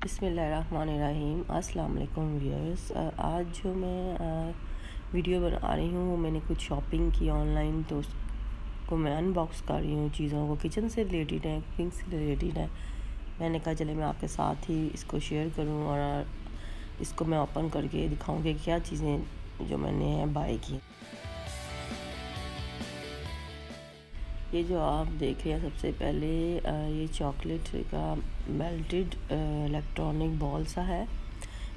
बिस्मिल्लाहिर्रहमानिर्रहीम। अस्सलाम वालेकुम व्यूअर्स। आज जो मैं वीडियो बना रही हूँ वो मैंने कुछ शॉपिंग की ऑनलाइन, तो उसको मैं अनबॉक्स कर रही हूँ। चीज़ों को किचन से रिलेटेड है, कुकिंग से रिलेटेड है। मैंने कहा चले मैं आपके साथ ही इसको शेयर करूँ और इसको मैं ओपन करके दिखाऊँ कि क्या चीज़ें जो मैंने बाय की। ये जो आप देख रहे हैं सबसे पहले ये चॉकलेट का मेल्टेड इलेक्ट्रॉनिक बॉल सा है।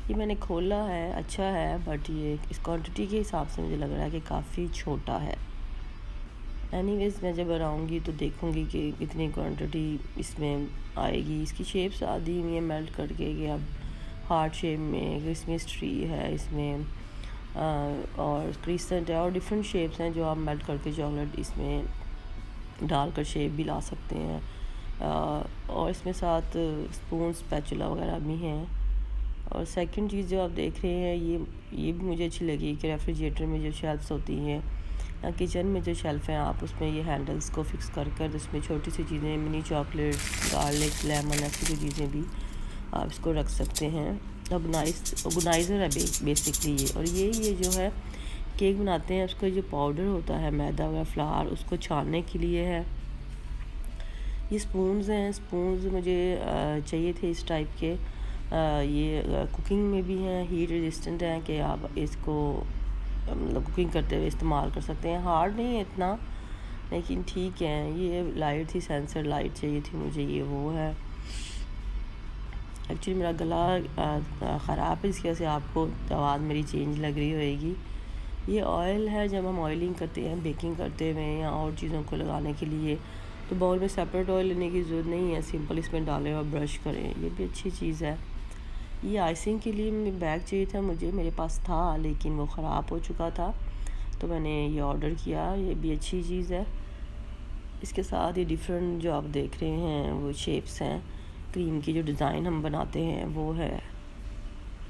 ये मैंने खोला है, अच्छा है, बट ये इस क्वांटिटी के हिसाब से मुझे लग रहा है कि काफ़ी छोटा है। एनीवेज मैं जब बनाऊंगी तो देखूंगी कि कितनी क्वांटिटी इसमें आएगी। इसकी शेप्स आदि हुई है मेल्ट करके कि अब हार्ट शेप में क्रिसमस ट्री है इसमें, और क्रिसेंट है और डिफरेंट शेप्स हैं जो आप मेल्ट करके चॉकलेट इसमें डालकर शेप भी ला सकते हैं। और इसमें साथ स्पून स्पैचुला वगैरह भी हैं। और सेकंड चीज़ जो आप देख रहे हैं ये भी मुझे अच्छी लगी कि रेफ्रिजरेटर में जो शेल्फ्स होती हैं या किचन में जो शेल्फ़ हैं, आप उसमें ये हैंडल्स को फिक्स कर उसमें छोटी सी चीज़ें, मिनी चॉकलेट, गार्लिक, लेमन, ऐसी कोई चीज़ें भी आप इसको रख सकते हैं। ऑर्गेनाइज़र है बेसिकली ये। और ये जो है केक बनाते हैं उसका जो पाउडर होता है, मैदा वगैरह फ्लावर, उसको छानने के लिए है। ये स्पून्स हैं, स्पून्स मुझे चाहिए थे इस टाइप के। ये कुकिंग में भी हैं, हीट रेजिस्टेंट हैं कि आप इसको मतलब कुकिंग करते हुए इस्तेमाल कर सकते हैं। हार्ड नहीं है इतना, लेकिन ठीक है। ये लाइट थी, सेंसर लाइट चाहिए थी मुझे, ये वो है। एक्चुअली मेरा गला ख़राब है, इसकी वजह से आपको आवाज़ मेरी चेंज लग रही होएगी। ये ऑयल है, जब हम ऑयलिंग करते हैं, बेकिंग करते हुए या और चीज़ों को लगाने के लिए, तो बाउल में सेपरेट ऑयल लेने की ज़रूरत नहीं है, सिंपल इसमें डालें और ब्रश करें। ये भी अच्छी चीज़ है। ये आइसिंग के लिए बैग चाहिए था मुझे, मेरे पास था लेकिन वो ख़राब हो चुका था, तो मैंने ये ऑर्डर किया। ये भी अच्छी चीज़ है। इसके साथ ये डिफरेंट जो आप देख रहे हैं वो शेप्स हैं, क्रीम की जो डिज़ाइन हम बनाते हैं वो है।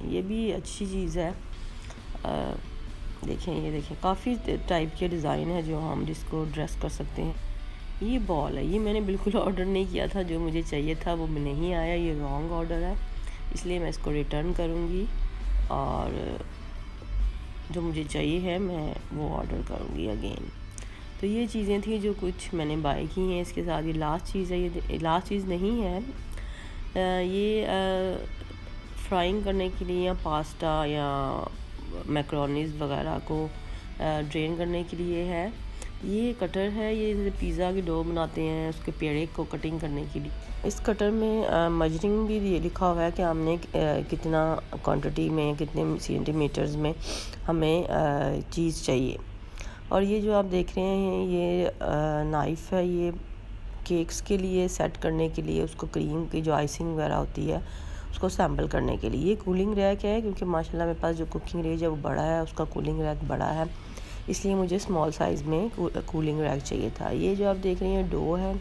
ये भी अच्छी चीज़ है। देखें, ये देखें, काफ़ी टाइप के डिज़ाइन है जो हम जिसको ड्रेस कर सकते हैं। ये बॉल है, ये मैंने बिल्कुल ऑर्डर नहीं किया था, जो मुझे चाहिए था वो नहीं आया। ये रॉन्ग ऑर्डर है, इसलिए मैं इसको रिटर्न करूँगी और जो मुझे चाहिए है मैं वो ऑर्डर करूँगी अगेन। तो ये चीज़ें थी जो कुछ मैंने बाय की हैं। इसके साथ ये लास्ट चीज़ है, ये लास्ट चीज़ नहीं है, ये फ्राइंग करने के लिए या पास्ता या मैक्रोनीज़ वगैरह को ड्रेन करने के लिए है। ये कटर है, ये जैसे पिज़्ज़ा की डो बनाते हैं उसके पेड़े को कटिंग करने के लिए। इस कटर में मजरिंग भी ये लिखा हुआ है कि हमने कितना क्वांटिटी में, कितने सेंटीमीटर्स में हमें चीज़ चाहिए। और ये जो आप देख रहे हैं ये नाइफ़ है, ये केक्स के लिए सेट करने के लिए, उसको क्रीम की जो आइसिंग वगैरह होती है उसको सैम्पल करने के लिए। ये कूलिंग रैक है, क्योंकि माशाल्लाह मेरे पास जो कुकिंग रेंज है वो बड़ा है, उसका कूलिंग रैक बड़ा है, इसलिए मुझे स्मॉल साइज़ में कूलिंग रैक चाहिए था। ये जो आप देख रहे हैं डो है,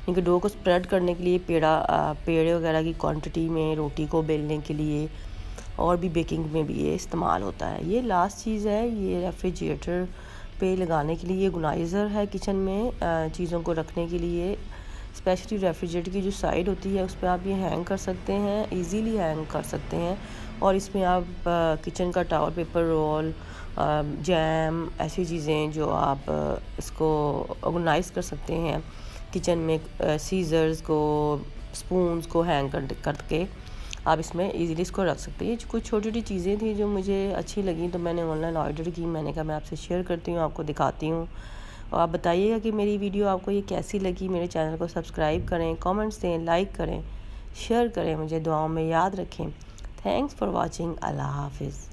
इनके डो को स्प्रेड करने के लिए, पेड़े वगैरह की क्वांटिटी में रोटी को बेलने के लिए और भी बेकिंग में भी ये इस्तेमाल होता है। ये लास्ट चीज़ है, ये रेफ्रिजरेटर पे लगाने के लिए ऑर्गेनाइज़र है किचन में, चीज़ों को रखने के लिए। स्पेशली रेफ्रिजरेटर की जो साइड होती है उस पर आप ये हैंग कर सकते हैं, इजीली हैंग कर सकते हैं। और इसमें आप किचन का टावल पेपर रोल, जैम, ऐसी चीज़ें जो आप इसको ऑर्गेनाइज़ कर सकते हैं किचन में। सीज़र्स को, स्पून्स को हैंग करके आप इसमें इजीली इसको रख सकते हैं। ये कुछ छोटी छोटी चीज़ें थी जो मुझे अच्छी लगी, तो मैंने ऑनलाइन ऑर्डर की। मैंने कहा मैं आपसे शेयर करती हूँ, आपको दिखाती हूँ। और आप बताइएगा कि मेरी वीडियो आपको ये कैसी लगी। मेरे चैनल को सब्सक्राइब करें, कमेंट्स दें, लाइक करें, शेयर करें, मुझे दुआओं में याद रखें। Thanks for watching. अल्लाह हाफिज़।